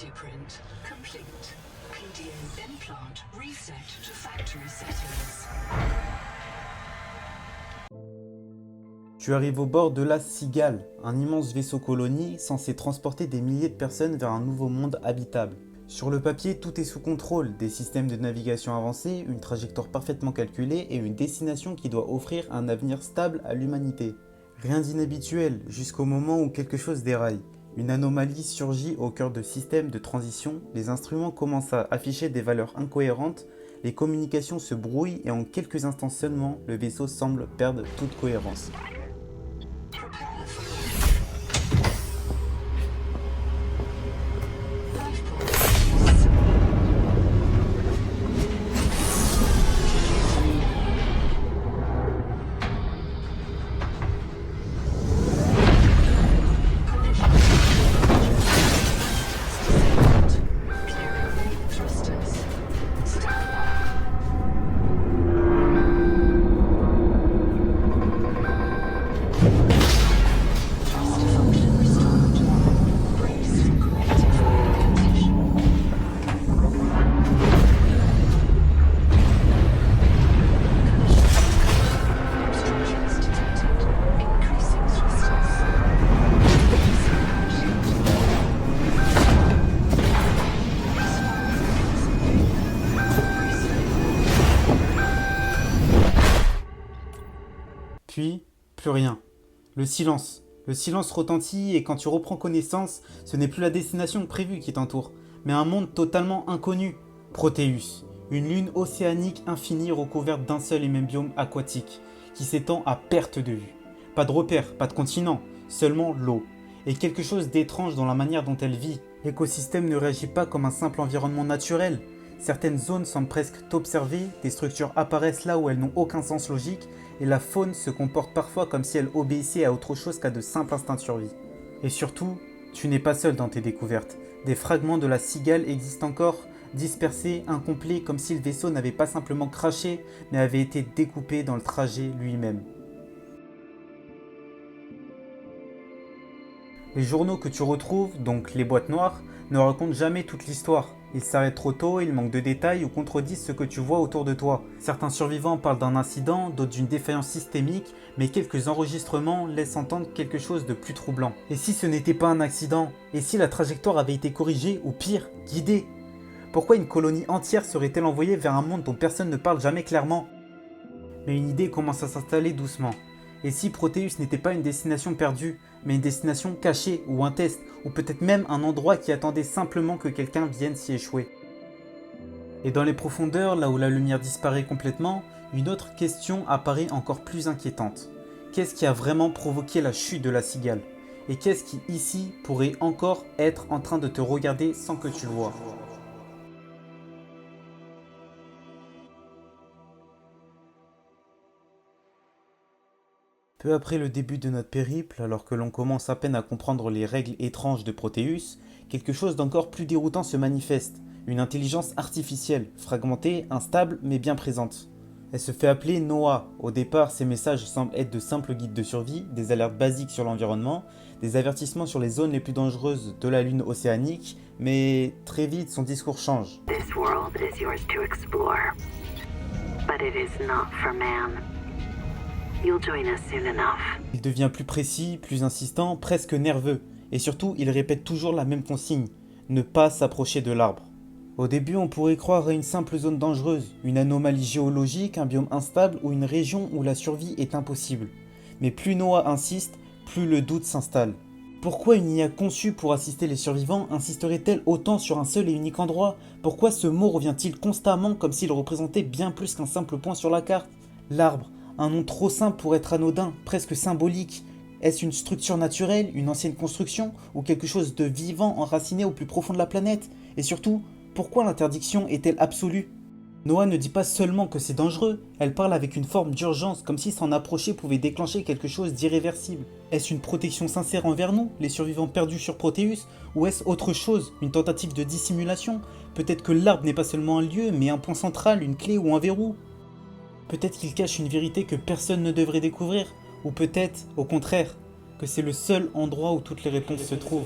Blueprint complete. PDA implant reset to factory settings. Tu arrives au bord de la Cigale, un immense vaisseau colonie censé transporter des milliers de personnes vers un nouveau monde habitable. Sur le papier, tout est sous contrôle, des systèmes de navigation avancés, une trajectoire parfaitement calculée et une destination qui doit offrir un avenir stable à l'humanité. Rien d'inhabituel, jusqu'au moment où quelque chose déraille. Une anomalie surgit au cœur de systèmes de transition, les instruments commencent à afficher des valeurs incohérentes, les communications se brouillent et en quelques instants seulement, le vaisseau semble perdre toute cohérence. Puis, plus rien. Le silence. Le silence retentit et quand tu reprends connaissance, ce n'est plus la destination prévue qui t'entoure, mais un monde totalement inconnu. Proteus, une lune océanique infinie recouverte d'un seul et même biome aquatique, qui s'étend à perte de vue. Pas de repères, pas de continent, seulement l'eau. Et quelque chose d'étrange dans la manière dont elle vit. L'écosystème ne réagit pas comme un simple environnement naturel. Certaines zones semblent presque t'observer, des structures apparaissent là où elles n'ont aucun sens logique, et la faune se comporte parfois comme si elle obéissait à autre chose qu'à de simples instincts de survie. Et surtout, tu n'es pas seul dans tes découvertes. Des fragments de la Cigale existent encore, dispersés, incomplets, comme si le vaisseau n'avait pas simplement craché, mais avait été découpé dans le trajet lui-même. Les journaux que tu retrouves, donc les boîtes noires, ne racontent jamais toute l'histoire. Ils s'arrêtent trop tôt, ils manquent de détails ou contredisent ce que tu vois autour de toi. Certains survivants parlent d'un incident, d'autres d'une défaillance systémique, mais quelques enregistrements laissent entendre quelque chose de plus troublant. Et si ce n'était pas un accident? Et si la trajectoire avait été corrigée, ou pire, guidée? Pourquoi une colonie entière serait-elle envoyée vers un monde dont personne ne parle jamais clairement? Mais une idée commence à s'installer doucement. Et si Proteus n'était pas une destination perdue, mais une destination cachée ou un test, ou peut-être même un endroit qui attendait simplement que quelqu'un vienne s'y échouer. Et dans les profondeurs, là où la lumière disparaît complètement, une autre question apparaît encore plus inquiétante. Qu'est-ce qui a vraiment provoqué la chute de la Cigale? Et qu'est-ce qui ici pourrait encore être en train de te regarder sans que tu le vois? Peu après le début de notre périple, alors que l'on commence à peine à comprendre les règles étranges de Proteus, quelque chose d'encore plus déroutant se manifeste, une intelligence artificielle, fragmentée, instable, mais bien présente. Elle se fait appeler Noah. Au départ, ses messages semblent être de simples guides de survie, des alertes basiques sur l'environnement, des avertissements sur les zones les plus dangereuses de la lune océanique, mais très vite son discours change. This world is yours to explore, but it is not for man. You'll join us soon enough. Il devient plus précis, plus insistant, presque nerveux, et surtout il répète toujours la même consigne, ne pas s'approcher de l'arbre. Au début on pourrait croire à une simple zone dangereuse, une anomalie géologique, un biome instable ou une région où la survie est impossible. Mais plus Noah insiste, plus le doute s'installe. Pourquoi une IA conçue pour assister les survivants insisterait-elle autant sur un seul et unique endroit? Pourquoi ce mot revient-il constamment comme s'il représentait bien plus qu'un simple point sur la carte? L'arbre, un nom trop simple pour être anodin, presque symbolique. Est-ce une structure naturelle, une ancienne construction, ou quelque chose de vivant enraciné au plus profond de la planète? Et surtout, pourquoi l'interdiction est-elle absolue? Noah ne dit pas seulement que c'est dangereux, elle parle avec une forme d'urgence, comme si s'en approcher pouvait déclencher quelque chose d'irréversible. Est-ce une protection sincère envers nous, les survivants perdus sur Proteus, ou est-ce autre chose, une tentative de dissimulation? Peut-être que l'arbre n'est pas seulement un lieu, mais un point central, une clé ou un verrou? Peut-être qu'il cache une vérité que personne ne devrait découvrir, ou peut-être, au contraire, que c'est le seul endroit où toutes les réponses se trouvent.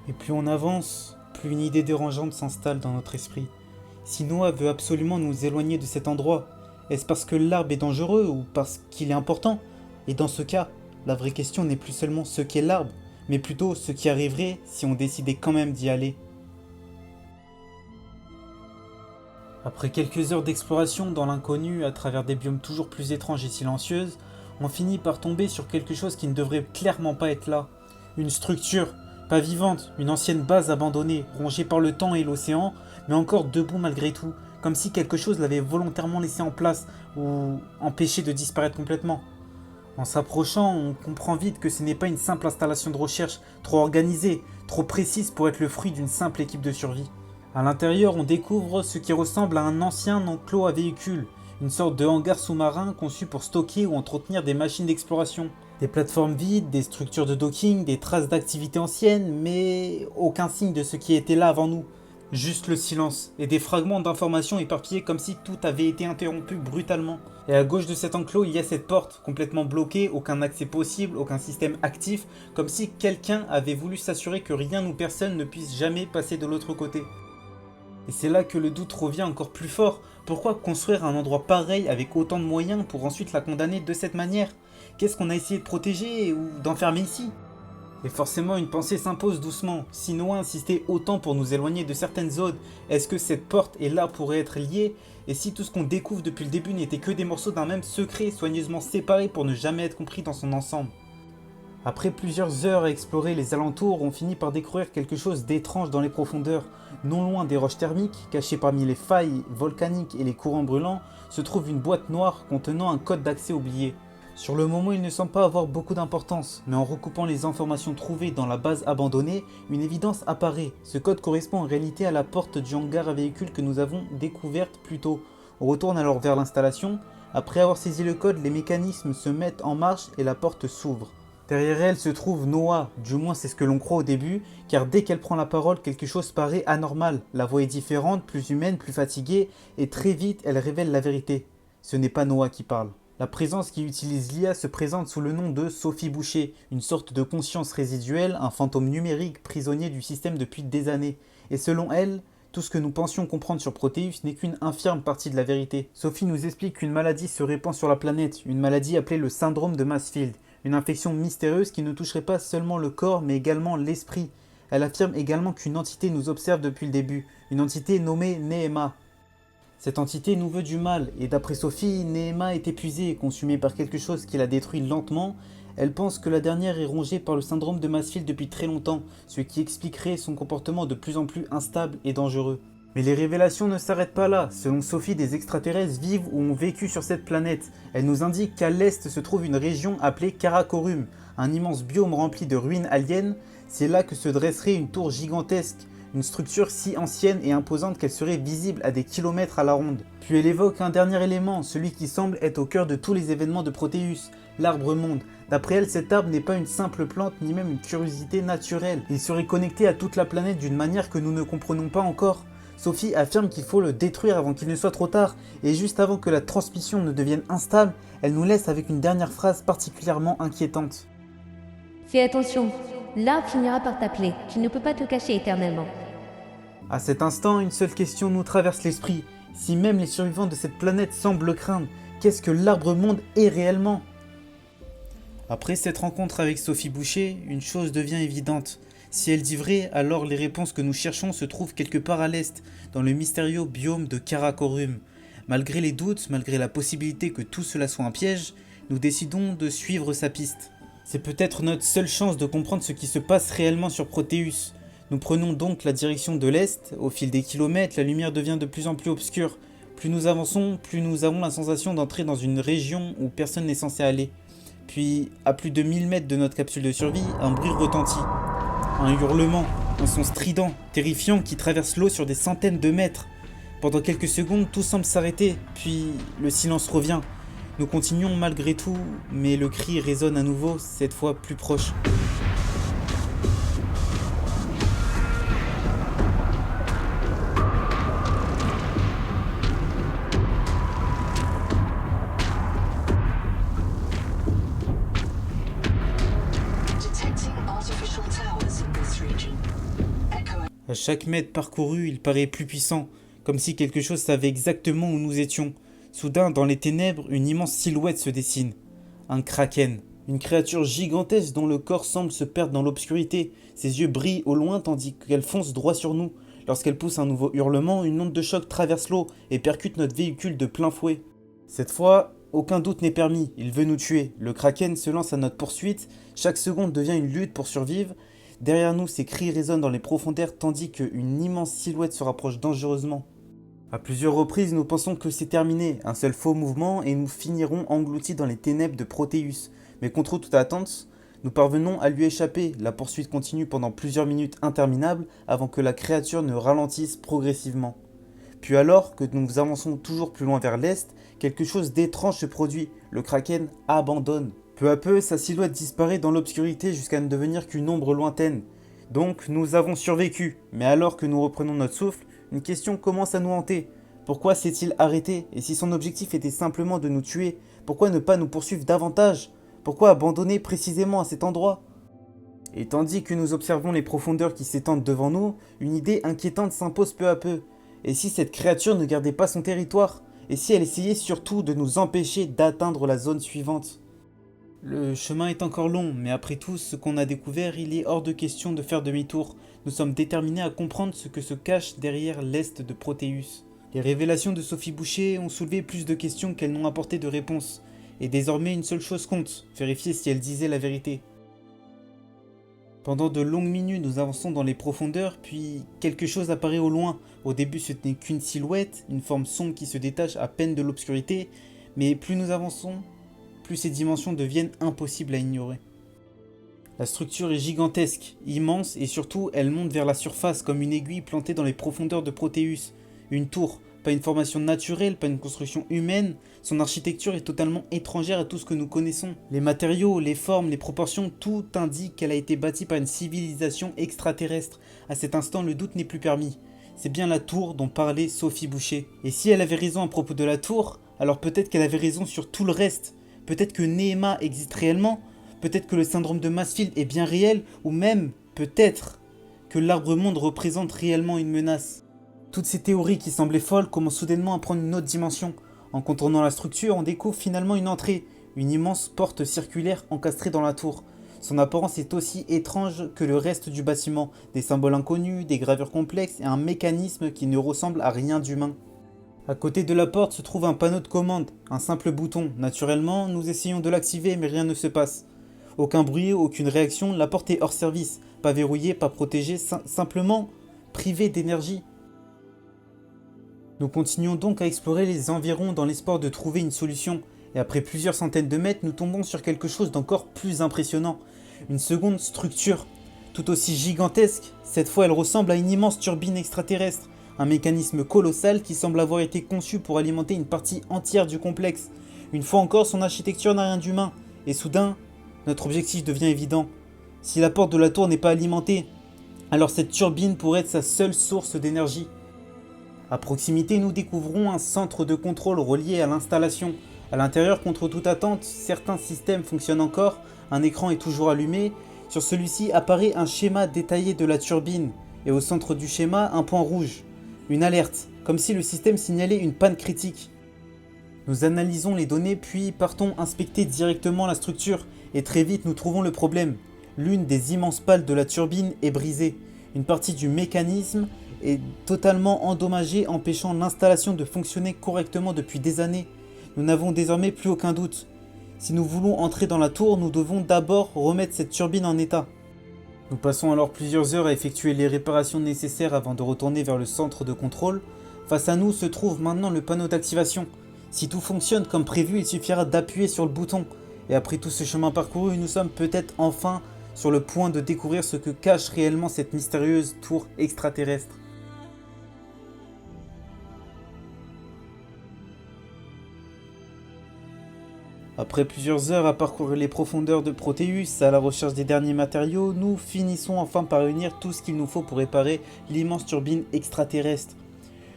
Et plus on avance, plus une idée dérangeante s'installe dans notre esprit. Si Noah veut absolument nous éloigner de cet endroit, est-ce parce que l'arbre est dangereux ou parce qu'il est important? Et dans ce cas, la vraie question n'est plus seulement ce qu'est l'arbre, mais plutôt ce qui arriverait si on décidait quand même d'y aller. Après quelques heures d'exploration dans l'inconnu à travers des biomes toujours plus étranges et silencieuses, on finit par tomber sur quelque chose qui ne devrait clairement pas être là. Une structure, pas vivante, une ancienne base abandonnée, rongée par le temps et l'océan, mais encore debout malgré tout, comme si quelque chose l'avait volontairement laissé en place ou empêché de disparaître complètement. En s'approchant, on comprend vite que ce n'est pas une simple installation de recherche trop organisée, trop précise pour être le fruit d'une simple équipe de survie. À l'intérieur, on découvre ce qui ressemble à un ancien enclos à véhicules, une sorte de hangar sous-marin conçu pour stocker ou entretenir des machines d'exploration. Des plateformes vides, des structures de docking, des traces d'activités anciennes, mais aucun signe de ce qui était là avant nous. Juste le silence et des fragments d'informations éparpillés comme si tout avait été interrompu brutalement. Et à gauche de cet enclos, il y a cette porte complètement bloquée, aucun accès possible, aucun système actif, comme si quelqu'un avait voulu s'assurer que rien ou personne ne puisse jamais passer de l'autre côté. Et c'est là que le doute revient encore plus fort. Pourquoi construire un endroit pareil avec autant de moyens pour ensuite la condamner de cette manière? Qu'est-ce qu'on a essayé de protéger ou d'enfermer ici? Et forcément une pensée s'impose doucement. Si Noah insistait autant pour nous éloigner de certaines zones, est-ce que cette porte et là pourraient être liées? Et si tout ce qu'on découvre depuis le début n'était que des morceaux d'un même secret soigneusement séparés pour ne jamais être compris dans son ensemble? Après plusieurs heures à explorer les alentours, on finit par découvrir quelque chose d'étrange dans les profondeurs. Non loin des roches thermiques, cachées parmi les failles volcaniques et les courants brûlants, se trouve une boîte noire contenant un code d'accès oublié. Sur le moment, il ne semble pas avoir beaucoup d'importance, mais en recoupant les informations trouvées dans la base abandonnée, une évidence apparaît. Ce code correspond en réalité à la porte du hangar à véhicules que nous avons découverte plus tôt. On retourne alors vers l'installation. Après avoir saisi le code, les mécanismes se mettent en marche et la porte s'ouvre. Derrière elle se trouve Noah, du moins c'est ce que l'on croit au début, car dès qu'elle prend la parole, quelque chose paraît anormal. La voix est différente, plus humaine, plus fatiguée, et très vite elle révèle la vérité. Ce n'est pas Noah qui parle. La présence qui utilise l'IA se présente sous le nom de Sophie Boucher, une sorte de conscience résiduelle, un fantôme numérique prisonnier du système depuis des années. Et selon elle, tout ce que nous pensions comprendre sur Proteus n'est qu'une infime partie de la vérité. Sophie nous explique qu'une maladie se répand sur la planète, une maladie appelée le syndrome de Mansfield, une infection mystérieuse qui ne toucherait pas seulement le corps mais également l'esprit. Elle affirme également qu'une entité nous observe depuis le début, une entité nommée Nehema. Cette entité nous veut du mal, et d'après Sophie, Nehema est épuisée et consumée par quelque chose qui la détruit lentement. Elle pense que la dernière est rongée par le syndrome de Mansfield depuis très longtemps, ce qui expliquerait son comportement de plus en plus instable et dangereux. Mais les révélations ne s'arrêtent pas là. Selon Sophie, des extraterrestres vivent ou ont vécu sur cette planète. Elle nous indique qu'à l'est se trouve une région appelée Karakorum, un immense biome rempli de ruines aliens. C'est là que se dresserait une tour gigantesque, une structure si ancienne et imposante qu'elle serait visible à des kilomètres à la ronde. Puis elle évoque un dernier élément, celui qui semble être au cœur de tous les événements de Proteus, l'arbre-monde. D'après elle, cet arbre n'est pas une simple plante ni même une curiosité naturelle. Il serait connecté à toute la planète d'une manière que nous ne comprenons pas encore. Sophie affirme qu'il faut le détruire avant qu'il ne soit trop tard, et juste avant que la transmission ne devienne instable, elle nous laisse avec une dernière phrase particulièrement inquiétante. Fais attention, l'arbre finira par t'appeler, tu ne peux pas te cacher éternellement. À cet instant, une seule question nous traverse l'esprit. Si même les survivants de cette planète semblent le craindre, qu'est-ce que l'arbre-monde est réellement? Après cette rencontre avec Sophie Boucher, une chose devient évidente. Si elle dit vrai, alors les réponses que nous cherchons se trouvent quelque part à l'est, dans le mystérieux biome de Karakorum. Malgré les doutes, malgré la possibilité que tout cela soit un piège, nous décidons de suivre sa piste. C'est peut-être notre seule chance de comprendre ce qui se passe réellement sur Proteus. Nous prenons donc la direction de l'est. Au fil des kilomètres, la lumière devient de plus en plus obscure. Plus nous avançons, plus nous avons la sensation d'entrer dans une région où personne n'est censé aller. Puis, à plus de 1000 mètres de notre capsule de survie, un bruit retentit. Un hurlement, un son strident, terrifiant qui traverse l'eau sur des centaines de mètres. Pendant quelques secondes, tout semble s'arrêter, puis le silence revient. Nous continuons malgré tout, mais le cri résonne à nouveau, cette fois plus proche. Detecting artificial towers in this region. À chaque mètre parcouru, il paraît plus puissant, comme si quelque chose savait exactement où nous étions. Soudain, dans les ténèbres, une immense silhouette se dessine. Un kraken. Une créature gigantesque dont le corps semble se perdre dans l'obscurité. Ses yeux brillent au loin tandis qu'elle fonce droit sur nous. Lorsqu'elle pousse un nouveau hurlement, une onde de choc traverse l'eau et percute notre véhicule de plein fouet. Cette fois, aucun doute n'est permis, il veut nous tuer. Le kraken se lance à notre poursuite, chaque seconde devient une lutte pour survivre. Derrière nous, ses cris résonnent dans les profondeurs tandis qu'une immense silhouette se rapproche dangereusement. À plusieurs reprises, nous pensons que c'est terminé, un seul faux mouvement et nous finirons engloutis dans les ténèbres de Proteus. Mais contre toute attente, nous parvenons à lui échapper. La poursuite continue pendant plusieurs minutes interminables avant que la créature ne ralentisse progressivement. Puis alors que nous avançons toujours plus loin vers l'est, quelque chose d'étrange se produit. Le kraken abandonne. Peu à peu, sa silhouette disparaît dans l'obscurité jusqu'à ne devenir qu'une ombre lointaine. Donc nous avons survécu, mais alors que nous reprenons notre souffle, une question commence à nous hanter. Pourquoi s'est-il arrêté? Et si son objectif était simplement de nous tuer, pourquoi ne pas nous poursuivre davantage? Pourquoi abandonner précisément à cet endroit? Et tandis que nous observons les profondeurs qui s'étendent devant nous, une idée inquiétante s'impose peu à peu. Et si cette créature ne gardait pas son territoire? Et si elle essayait surtout de nous empêcher d'atteindre la zone suivante? Le chemin est encore long, mais après tout ce qu'on a découvert, il est hors de question de faire demi-tour. Nous sommes déterminés à comprendre ce que se cache derrière l'est de Proteus. Les révélations de Sophie Boucher ont soulevé plus de questions qu'elles n'ont apporté de réponses. Et désormais une seule chose compte, vérifier si elle disait la vérité. Pendant de longues minutes, nous avançons dans les profondeurs, puis quelque chose apparaît au loin. Au début, ce n'est qu'une silhouette, une forme sombre qui se détache à peine de l'obscurité, mais plus nous avançons, plus ces dimensions deviennent impossibles à ignorer. La structure est gigantesque, immense, et surtout, elle monte vers la surface comme une aiguille plantée dans les profondeurs de Proteus. Une tour, pas une formation naturelle, pas une construction humaine, son architecture est totalement étrangère à tout ce que nous connaissons. Les matériaux, les formes, les proportions, tout indique qu'elle a été bâtie par une civilisation extraterrestre. À cet instant, le doute n'est plus permis. C'est bien la tour dont parlait Sophie Boucher. Et si elle avait raison à propos de la tour, alors peut-être qu'elle avait raison sur tout le reste. Peut-être que Nehema existe réellement, peut-être que le syndrome de Mansfield est bien réel, ou même, peut-être, que l'arbre-monde représente réellement une menace. Toutes ces théories qui semblaient folles commencent soudainement à prendre une autre dimension. En contournant la structure, on découvre finalement une entrée, une immense porte circulaire encastrée dans la tour. Son apparence est aussi étrange que le reste du bâtiment, des symboles inconnus, des gravures complexes et un mécanisme qui ne ressemble à rien d'humain. À côté de la porte se trouve un panneau de commande, un simple bouton. Naturellement, nous essayons de l'activer mais rien ne se passe. Aucun bruit, aucune réaction, la porte est hors service, pas verrouillée, pas protégée, simplement privée d'énergie. Nous continuons donc à explorer les environs dans l'espoir de trouver une solution. Et après plusieurs centaines de mètres, nous tombons sur quelque chose d'encore plus impressionnant. Une seconde structure, tout aussi gigantesque. Cette fois, elle ressemble à une immense turbine extraterrestre. Un mécanisme colossal qui semble avoir été conçu pour alimenter une partie entière du complexe. Une fois encore, son architecture n'a rien d'humain. Et soudain, notre objectif devient évident. Si la porte de la tour n'est pas alimentée, alors cette turbine pourrait être sa seule source d'énergie. À proximité, nous découvrons un centre de contrôle relié à l'installation. À l'intérieur, contre toute attente, certains systèmes fonctionnent encore, un écran est toujours allumé. Sur celui-ci apparaît un schéma détaillé de la turbine, et au centre du schéma, un point rouge. Une alerte, comme si le système signalait une panne critique. Nous analysons les données puis partons inspecter directement la structure, et très vite nous trouvons le problème. L'une des immenses pales de la turbine est brisée. Une partie du mécanisme est totalement endommagée, empêchant l'installation de fonctionner correctement depuis des années. Nous n'avons désormais plus aucun doute. Si nous voulons entrer dans la tour, nous devons d'abord remettre cette turbine en état. Nous passons alors plusieurs heures à effectuer les réparations nécessaires avant de retourner vers le centre de contrôle. Face à nous se trouve maintenant le panneau d'activation. Si tout fonctionne comme prévu, il suffira d'appuyer sur le bouton. Et après tout ce chemin parcouru, nous sommes peut-être enfin sur le point de découvrir ce que cache réellement cette mystérieuse tour extraterrestre. Après plusieurs heures à parcourir les profondeurs de Proteus à la recherche des derniers matériaux, nous finissons enfin par réunir tout ce qu'il nous faut pour réparer l'immense turbine extraterrestre.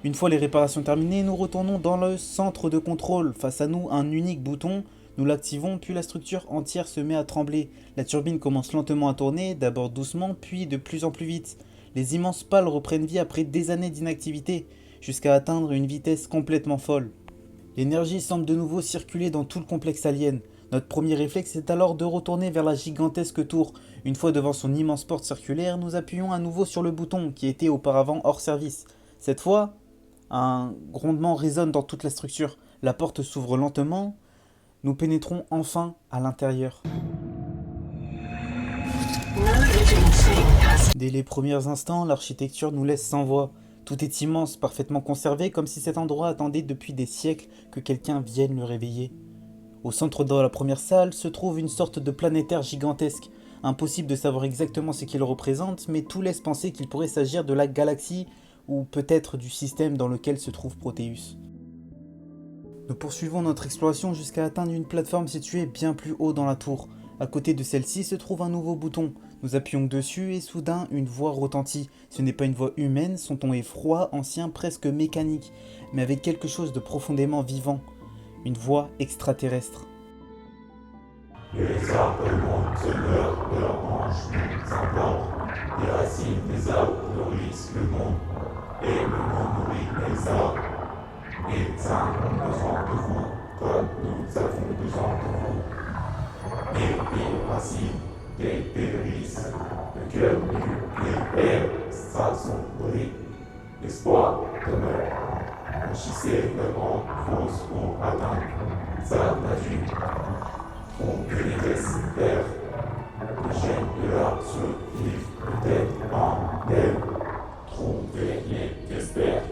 Une fois les réparations terminées, nous retournons dans le centre de contrôle. Face à nous, un unique bouton, nous l'activons, puis la structure entière se met à trembler. La turbine commence lentement à tourner, d'abord doucement, puis de plus en plus vite. Les immenses pales reprennent vie après des années d'inactivité, jusqu'à atteindre une vitesse complètement folle. L'énergie semble de nouveau circuler dans tout le complexe alien. Notre premier réflexe est alors de retourner vers la gigantesque tour. Une fois devant son immense porte circulaire, nous appuyons à nouveau sur le bouton qui était auparavant hors service. Cette fois, un grondement résonne dans toute la structure. La porte s'ouvre lentement. Nous pénétrons enfin à l'intérieur. No living thing has Dès les premiers instants, l'architecture nous laisse sans voix. Tout est immense, parfaitement conservé, comme si cet endroit attendait depuis des siècles que quelqu'un vienne le réveiller. Au centre de la première salle se trouve une sorte de planétaire gigantesque. Impossible de savoir exactement ce qu'il représente, mais tout laisse penser qu'il pourrait s'agir de la galaxie ou peut-être du système dans lequel se trouve Proteus. Nous poursuivons notre exploration jusqu'à atteindre une plateforme située bien plus haut dans la tour. À côté de celle-ci se trouve un nouveau bouton. Nous appuyons dessus et soudain une voix retentit. Ce n'est pas une voix humaine, son ton est froid, ancien, presque mécanique, mais avec quelque chose de profondément vivant. Une voix extraterrestre. Les arbres du monde se meurent de leurs branches semblantes. Les racines des arbres nourrissent le monde, et le monde nourrit les arbres. Les uns ont besoin de vous, comme nous avons besoin de vous. Et les racines dépérissent, le cœur nu, les pères s'assombrit, l'espoir demeure. Franchissez la grande fosse pour atteindre sa nature. Trompez les terres, les chaînes de l'arbre se livrent peut-être en elle. Trompez-les espères,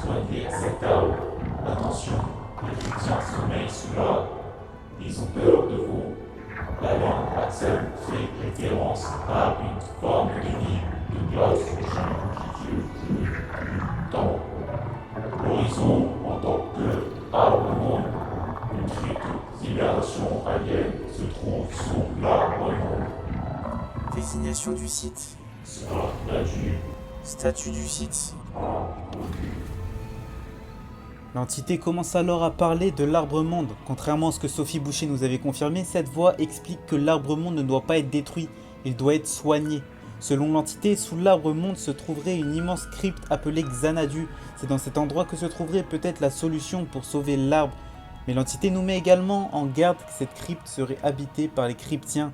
soignez cet arbre. Attention, les chrétiens sommeillent sous l'arbre. Ils ont peur de vous. La langue Axel fait référence à une forme de vie, de glace qui dure plus temps. L'horizon en tant que arbre monde, une crypto-civilisation alien se trouve sous l'arbre monde. Désignation du site. Statut du site. L'entité commence alors à parler de l'arbre-monde. Contrairement à ce que Sophie Boucher nous avait confirmé, cette voix explique que l'arbre-monde ne doit pas être détruit, il doit être soigné. Selon l'entité, sous l'arbre-monde se trouverait une immense crypte appelée Xanadu. C'est dans cet endroit que se trouverait peut-être la solution pour sauver l'arbre. Mais l'entité nous met également en garde que cette crypte serait habitée par les cryptiens.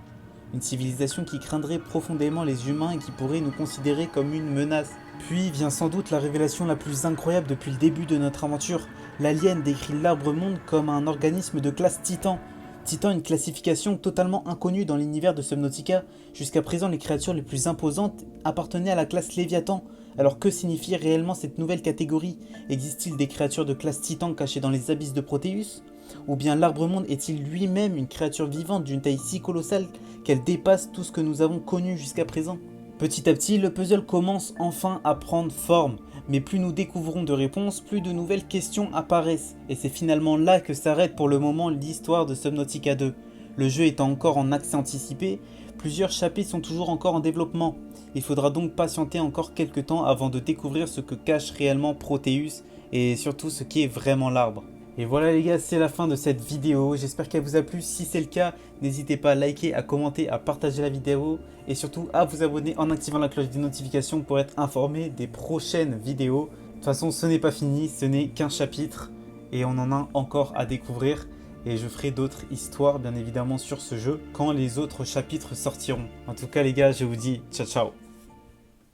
Une civilisation qui craindrait profondément les humains et qui pourrait nous considérer comme une menace. Puis vient sans doute la révélation la plus incroyable depuis le début de notre aventure. L'alien décrit l'arbre-monde comme un organisme de classe Titan. Titan, une classification totalement inconnue dans l'univers de Subnautica. Jusqu'à présent, les créatures les plus imposantes appartenaient à la classe Léviathan. Alors que signifie réellement cette nouvelle catégorie? Existe-t-il des créatures de classe Titan cachées dans les abysses de Proteus? Ou bien l'arbre-monde est-il lui-même une créature vivante d'une taille si colossale qu'elle dépasse tout ce que nous avons connu jusqu'à présent? Petit à petit, le puzzle commence enfin à prendre forme, mais plus nous découvrons de réponses, plus de nouvelles questions apparaissent, et c'est finalement là que s'arrête pour le moment l'histoire de Subnautica 2. Le jeu étant encore en accès anticipé, plusieurs chapitres sont toujours encore en développement. Il faudra donc patienter encore quelques temps avant de découvrir ce que cache réellement Proteus, et surtout ce qui est vraiment l'arbre. Et voilà les gars, c'est la fin de cette vidéo, j'espère qu'elle vous a plu. Si c'est le cas, n'hésitez pas à liker, à commenter, à partager la vidéo et surtout à vous abonner en activant la cloche des notifications pour être informé des prochaines vidéos. De toute façon, ce n'est pas fini, ce n'est qu'un chapitre et on en a encore à découvrir. Et je ferai d'autres histoires bien évidemment sur ce jeu quand les autres chapitres sortiront. En tout cas les gars, je vous dis ciao ciao.